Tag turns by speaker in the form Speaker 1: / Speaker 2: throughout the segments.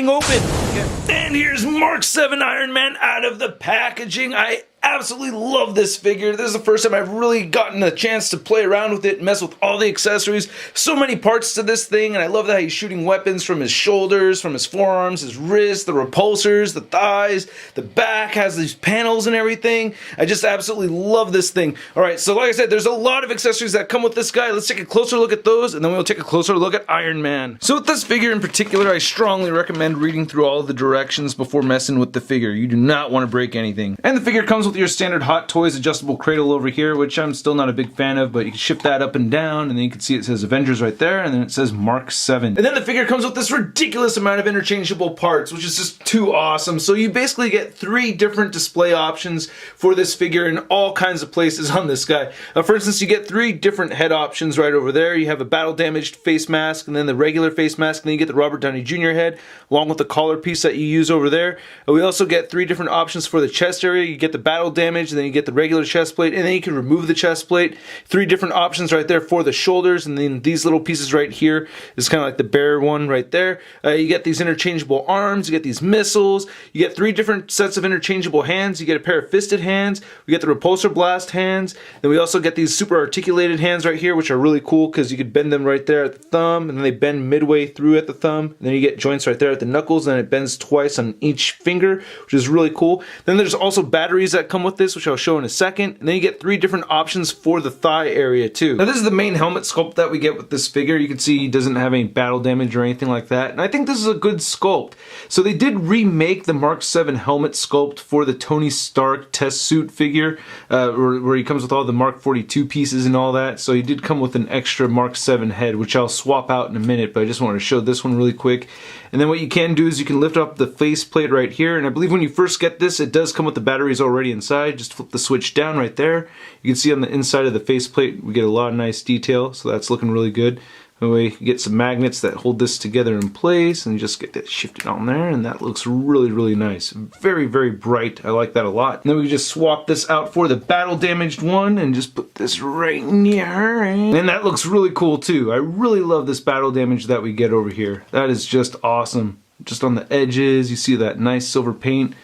Speaker 1: cutting open. And here's Mark 7 Iron Man out of the packaging. I absolutely love this figure. This is the first time I've really gotten a chance to play around with it and mess with all the accessories. So many parts to this thing, and I love that he's shooting weapons from his shoulders, from his forearms, his wrists, the repulsors, the thighs, the back has these panels and everything. I just absolutely love this thing. Alright, so like I said, there's a lot of accessories that come with this guy. Let's take a closer look at those, and then we'll take a closer look at Iron Man. So with this figure in particular, I strongly recommend reading through all the directions before messing with the figure. You do not want to break anything. And the figure comes with your standard Hot Toys adjustable cradle over here, which I'm still not a big fan of, but you can shift that up and down, and then you can see it says Avengers right there, and then it says Mark 7. And then the figure comes with this ridiculous amount of interchangeable parts, which is just too awesome. So you basically get 3 different display options for this figure in all kinds of places on this guy. For instance, you get 3 different head options right over there. You have a battle damaged face mask, and then the regular face mask, and then you get the Robert Downey Jr. head, along with the collar piece that you use over there. We also get 3 different options for the chest area. You get the battle damage, and then you get the regular chest plate, and then you can remove the chest plate. 3 different options right there for the shoulders, and then these little pieces right here is kind of like the bear one right there. You get these interchangeable arms, you get these missiles, you get 3 different sets of interchangeable hands, you get a pair of fisted hands, we get the repulsor blast hands, then we also get these super articulated hands right here, which are really cool because you could bend them right there at the thumb, and then they bend midway through at the thumb, and then you get joints right there at the knuckles, and then it bends twice on each finger, which is really cool. Then there's also batteries that come with this, which I'll show in a second, and then you get 3 different options for the thigh area too. Now this is the main helmet sculpt that we get with this figure. You can see he doesn't have any battle damage or anything like that, and I think this is a good sculpt. So they did remake the Mark 7 helmet sculpt for the Tony Stark test suit figure, where he comes with all the Mark 42 pieces and all that, so he did come with an extra Mark 7 head, which I'll swap out in a minute, but I just wanted to show this one really quick. And then what you can do is you can lift up the face plate right here, and I believe when you first get this, it does come with the batteries already inside. Just flip the switch down right there. You can see on the inside of the faceplate we get a lot of nice detail, so that's looking really good. Anyway, you get some magnets that hold this together in place, and you just get that shifted on there, and that looks really nice. Very, very bright. I like that a lot. And then we can just swap this out for the battle damaged one and just put this right near, and that looks really cool too. I really love this battle damage that we get over here. That is just awesome. Just on the edges, you see that nice silver paint.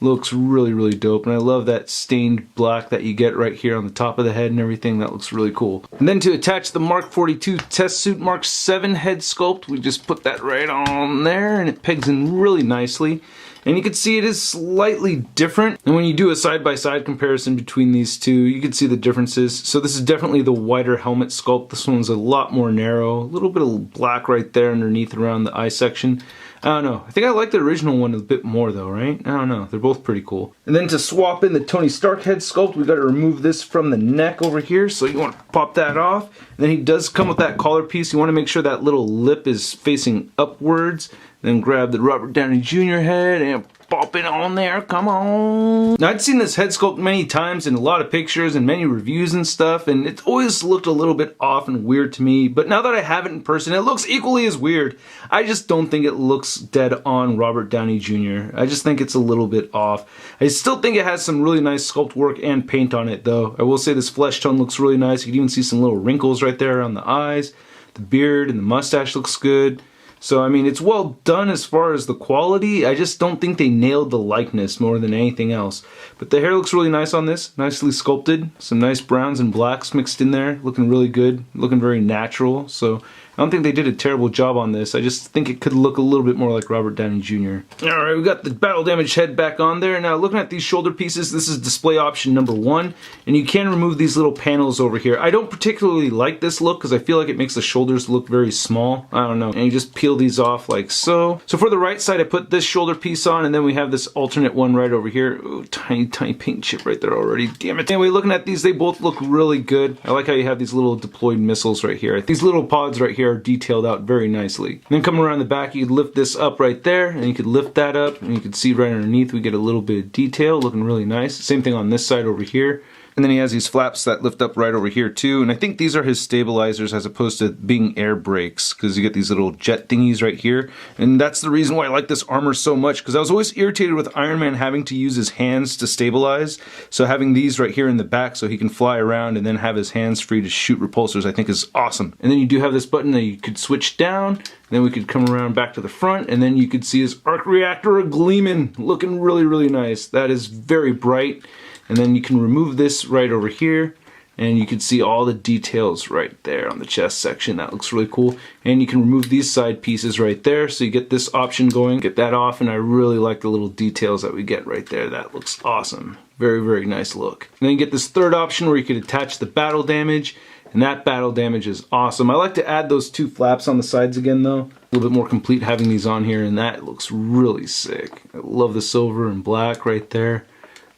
Speaker 1: Looks really dope, and I love that stained black that you get right here on the top of the head and everything. That looks really cool. And then to attach the Mark 42 test suit Mark 7 head sculpt, we just put that right on there, and it pegs in really nicely. And you can see it is slightly different, and when you do a side-by-side comparison between these two, you can see the differences. So this is definitely the wider helmet sculpt. This one's a lot more narrow, a little bit of black right there underneath around the eye section. I don't know. I think I like the original one a bit more though, right? I don't know. They're both pretty cool. And then to swap in the Tony Stark head sculpt, we got to remove this from the neck over here. So you want to pop that off. And then he does come with that collar piece. You want to make sure that little lip is facing upwards. Then grab the Robert Downey Jr. head and pop it on there, come on. Now I'd seen this head sculpt many times in a lot of pictures and many reviews and stuff, and it's always looked a little bit off and weird to me, but now that I have it in person, it looks equally as weird. I just don't think it looks dead on Robert Downey Jr. I just think it's a little bit off. I still think it has some really nice sculpt work and paint on it though. I will say this flesh tone looks really nice. You can even see some little wrinkles right there around the eyes. The beard and the mustache looks good. So, I mean, it's well done as far as the quality. I just don't think they nailed the likeness more than anything else. But the hair looks really nice on this. Nicely sculpted. Some nice browns and blacks mixed in there. Looking really good. Looking very natural. So, I don't think they did a terrible job on this. I just think it could look a little bit more like Robert Downey Jr. Alright, we got the battle damaged head back on there. Now, looking at these shoulder pieces, this is display option number 1. And you can remove these little panels over here. I don't particularly like this look because I feel like it makes the shoulders look very small. I don't know. And you just peel these off like so. So for the right side, I put this shoulder piece on, and then we have this alternate one right over here. Ooh, tiny paint chip right there already. Damn it. Anyway, looking at these, they both look really good. I like how you have these little deployed missiles right here. These little pods right here are detailed out very nicely. And then coming around the back, you could lift this up right there, and you could lift that up, and you can see right underneath we get a little bit of detail looking really nice. Same thing on this side over here. And then he has these flaps that lift up right over here too. And I think these are his stabilizers as opposed to being air brakes, because you get these little jet thingies right here. And that's the reason why I like this armor so much, because I was always irritated with Iron Man having to use his hands to stabilize. So having these right here in the back so he can fly around and then have his hands free to shoot repulsors, I think is awesome. And then you do have this button that you could switch down, and then we could come around back to the front, and then you could see his arc reactor gleaming, looking really, really nice. That is very bright. And then you can remove this right over here, and you can see all the details right there on the chest section. That looks really cool. And you can remove these side pieces right there, so you get this option going, get that off, and I really like the little details that we get right there. That looks awesome. Very, very nice look. And then you get this third option where you could attach the battle damage, and that battle damage is awesome. I like to add those two flaps on the sides again though. A little bit more complete having these on here, and that looks really sick. I love the silver and black right there.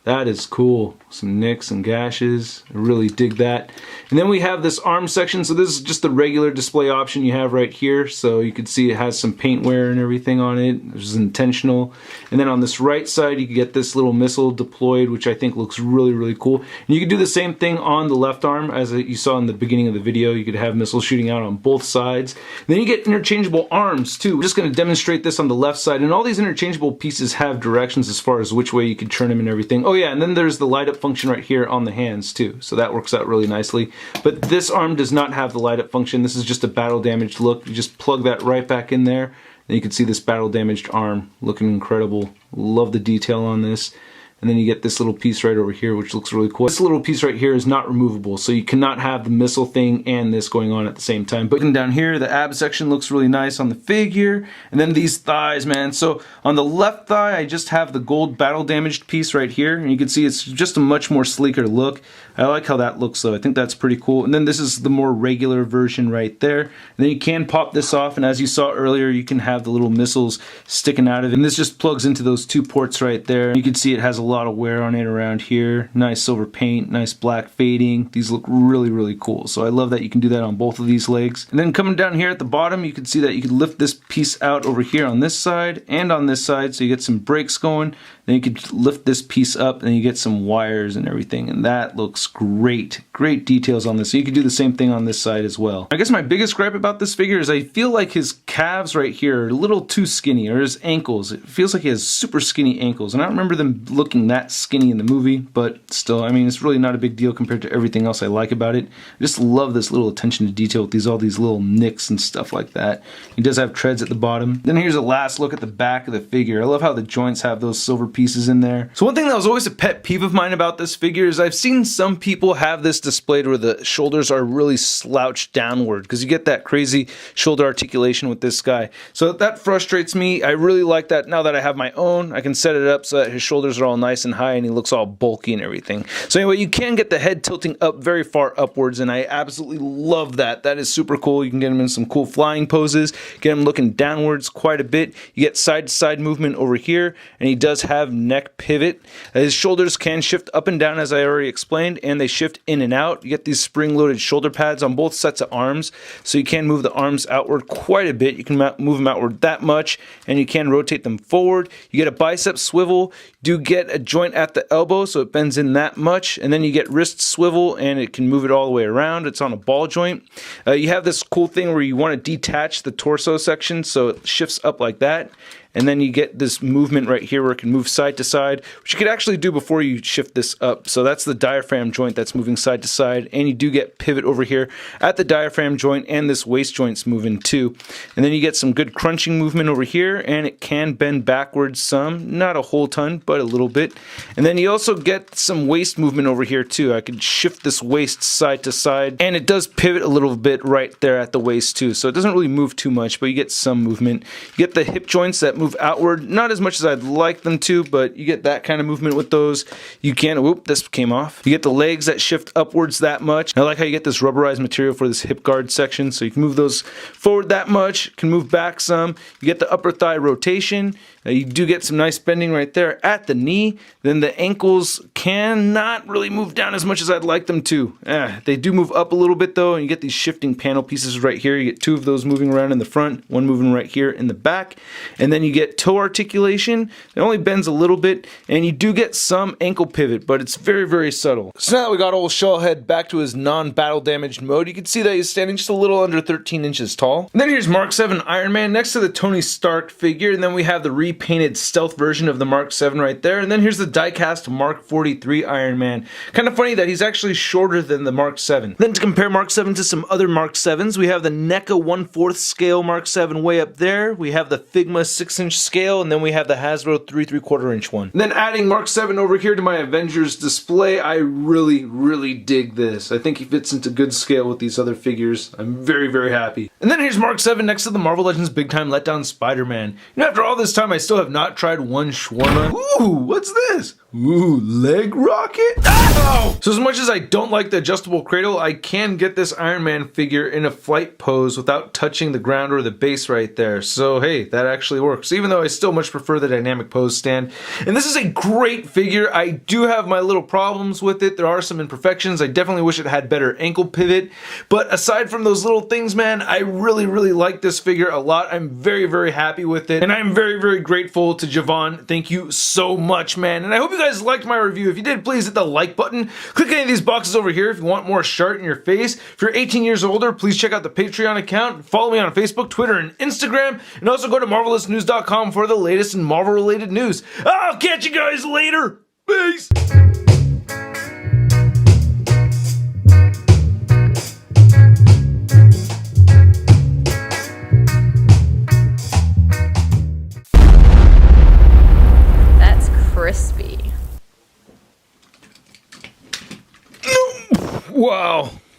Speaker 1: That is cool. Some nicks and gashes. I really dig that. And then we have this arm section. So this is just the regular display option you have right here. So you can see it has some paint wear and everything on it, which is intentional. And then on this right side, you can get this little missile deployed, which I think looks really, really cool. And you can do the same thing on the left arm, as you saw in the beginning of the video. You could have missiles shooting out on both sides. And then you get interchangeable arms too. We're just going to demonstrate this on the left side. And all these interchangeable pieces have directions as far as which way you could turn them and everything. Oh yeah, and then there's the light up function right here on the hands too, so that works out really nicely. But this arm does not have the light up function. This is just a battle damaged look. You just plug that right back in there, and you can see this battle damaged arm looking incredible. Love the detail on this. And then you get this little piece right over here, which looks really cool. This little piece right here is not removable, so you cannot have the missile thing and this going on at the same time. But looking down here, the ab section looks really nice on the figure. And then these thighs, man. So on the left thigh, I just have the gold battle damaged piece right here. And you can see it's just a much more sleeker look. I like how that looks though. I think that's pretty cool. And then this is the more regular version right there. And then you can pop this off, and as you saw earlier, you can have the little missiles sticking out of it. And this just plugs into those two ports right there. You can see it has a lot of wear on it around here. Nice silver paint, nice black fading. These look really, really cool. So I love that you can do that on both of these legs. And then coming down here at the bottom, you can see that you can lift this piece out over here on this side and on this side, so you get some brakes going. Then you could lift this piece up, and you get some wires and everything, and that looks great. Great details on this. So you could do the same thing on this side as well. I guess my biggest gripe about this figure is I feel like his calves right here are a little too skinny, or his ankles. It feels like he has super skinny ankles, and I don't remember them looking that skinny in the movie, but still, I mean, it's really not a big deal compared to everything else I like about it. I just love this little attention to detail with all these little nicks and stuff like that. He does have treads at the bottom. Then here's a last look at the back of the figure. I love how the joints have those silver pieces in there. So one thing that was always a pet peeve of mine about this figure is I've seen some people have this displayed where the shoulders are really slouched downward, because you get that crazy shoulder articulation with this guy. So that frustrates me. I really like that now that I have my own. I can set it up so that his shoulders are all nice and high and he looks all bulky and everything. So anyway, you can get the head tilting up very far upwards, and I absolutely love that. That is super cool. You can get him in some cool flying poses, get him looking downwards quite a bit. You get side to side movement over here, and he does have neck pivot. His shoulders can shift up and down, as I already explained, and they shift in and out. You get these spring-loaded shoulder pads on both sets of arms, so you can move the arms outward quite a bit. You can move them outward that much, and you can rotate them forward. You get a bicep swivel. You do get a joint at the elbow, so it bends in that much, and then you get wrist swivel, and it can move it all the way around. It's on a ball joint. You have this cool thing where you want to detach the torso section, so it shifts up like that. And then you get this movement right here where it can move side to side, which you could actually do before you shift this up. So that's the diaphragm joint that's moving side to side, and you do get pivot over here at the diaphragm joint, and this waist joint's moving too. And then you get some good crunching movement over here, and it can bend backwards some, not a whole ton, but a little bit. And then you also get some waist movement over here too. I could shift this waist side to side, and it does pivot a little bit right there at the waist too. So it doesn't really move too much, but you get some movement. You get the hip joints that move outward, not as much as I'd like them to, but you get that kind of movement with those. You can, whoop, this came off. You get the legs that shift upwards that much. I like how you get this rubberized material for this hip guard section, so you can move those forward that much, can move back some. You get the upper thigh rotation. You do get some nice bending right there at the knee. Then the ankles cannot really move down as much as I'd like them to. They do move up a little bit though, and you get these shifting panel pieces right here. You get two of those moving around in the front, one moving right here in the back, and then you you get toe articulation. It only bends a little bit, and you do get some ankle pivot, but it's very, very subtle. So now that we got old Shellhead back to his non-battle damaged mode, you can see that he's standing just a little under 13 inches tall. And then here's Mark 7 Iron Man next to the Tony Stark figure, and then we have the repainted stealth version of the Mark 7 right there, and then here's the die-cast Mark 43 Iron Man. Kind of funny that he's actually shorter than the Mark 7. Then to compare Mark 7 to some other Mark 7s, we have the NECA 1/4 scale Mark 7 way up there, we have the Figma 6-inch scale, and then we have the Hasbro 3 3/4 inch one. And then adding Mark 7 over here to my Avengers display, I really dig this. I think he fits into good scale with these other figures. I'm very, very happy. And then here's Mark 7 next to the Marvel Legends Big Time Letdown Spider-Man. You know, after all this time, I still have not tried one shawarma. Ooh, what's this? Ooh, leg rocket? Ow! So as much as I don't like the adjustable cradle, I can get this Iron Man figure in a flight pose without touching the ground or the base right there. So hey, that actually works, even though I still much prefer the dynamic pose stand. And this is a great figure. I do have my little problems with it. There are some imperfections. I definitely wish it had better ankle pivot. But aside from those little things, man, I really like this figure a lot. I'm very happy with it. And I'm very grateful to Javon. Thank you so much, man. And I hope you guys liked my review. If you did, please hit the like button. Click any of these boxes over here if you want more Shart in your face. If you're 18 years or older, please check out the Patreon account. Follow me on Facebook, Twitter, and Instagram. And also go to MarvelousNews.com for the latest in Marvel-related news. I'll catch you guys later. Peace.
Speaker 2: That's crispy.
Speaker 1: Wow.